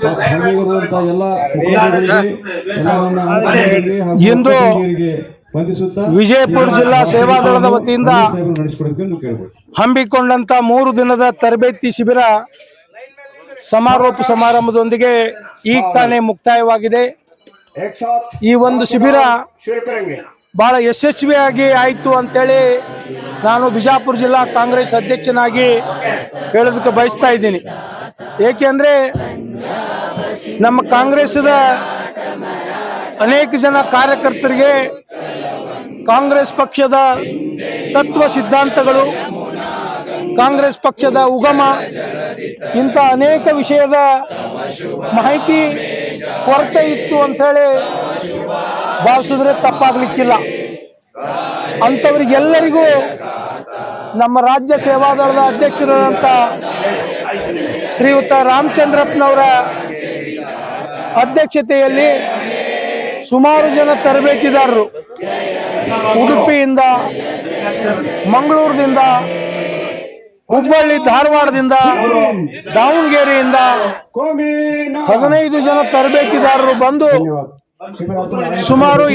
ಹಾಗೆಯಿರುವಂತಹ ಎಲ್ಲ ಮುಖಂಡರಿಗೆ ಇಂದು ವಿಜಯಪುರ ಜಿಲ್ಲಾ ಸೇವಾದಳದ ವತಿಯಿಂದ ಹಮ್ಮಿಕೊಂಡಂತ 3 ದಿನದ ತರಬೇತಿ ಶಿಬಿರ ಸಮಾರೋಪ ಸಮಾರಂಭದೊಂದಿಗೆ ಈಗ ತಾನೇ ಮುಕ್ತಾಯವಾಗಿದೆ. ಈ ಒಂದು ಶಿಬಿರ ಬಹಳ ಯಶಸ್ವಿಯಾಗಿ ಆಯಿತು ಅಂತೇಳಿ ನಾನು ಬಿಜಾಪುರ ಜಿಲ್ಲಾ ಕಾಂಗ್ರೆಸ್ ಅಧ್ಯಕ್ಷನಾಗಿ ಹೇಳೋದಕ್ಕೆ ಬಯಸ್ತಾ ಇದ್ದೀನಿ. ಏಕೆಂದರೆ ನಮ್ಮ ಕಾಂಗ್ರೆಸ್ದ ಅನೇಕ ಜನ ಕಾರ್ಯಕರ್ತರಿಗೆ ಕಾಂಗ್ರೆಸ್ ಪಕ್ಷದ ತತ್ವ ಸಿದ್ಧಾಂತಗಳು, ಕಾಂಗ್ರೆಸ್ ಪಕ್ಷದ ಉಗಮ, ಇಂಥ ಅನೇಕ ವಿಷಯದ ಮಾಹಿತಿ ಕೊರತೆ ಇತ್ತು ಅಂಥೇಳಿ ಭಾವಿಸಿದ್ರೆ ತಪ್ಪಾಗಲಿಕ್ಕಿಲ್ಲ. ಅಂಥವ್ರಿಗೆಲ್ಲರಿಗೂ ನಮ್ಮ ರಾಜ್ಯ ಸೇವಾದಳದ ಅಧ್ಯಕ್ಷರಾದಂಥ ಶ್ರೀಯುತ ರಾಮಚಂದ್ರಪ್ಪನವರ ಅಧ್ಯಕ್ಷತೆಯಲ್ಲಿ ಸುಮಾರು ಜನ ತರಬೇತಿದಾರರು ಉಡುಪಿಯಿಂದ, ಮಂಗಳೂರಿನಿಂದ, ಹುಬ್ಬಳ್ಳಿ ಧಾರವಾಡದಿಂದ, ದಾವಣಗೆರೆಯಿಂದ 15 ಜನ ತರಬೇತಿದಾರರು ಬಂದು ಸುಮಾರು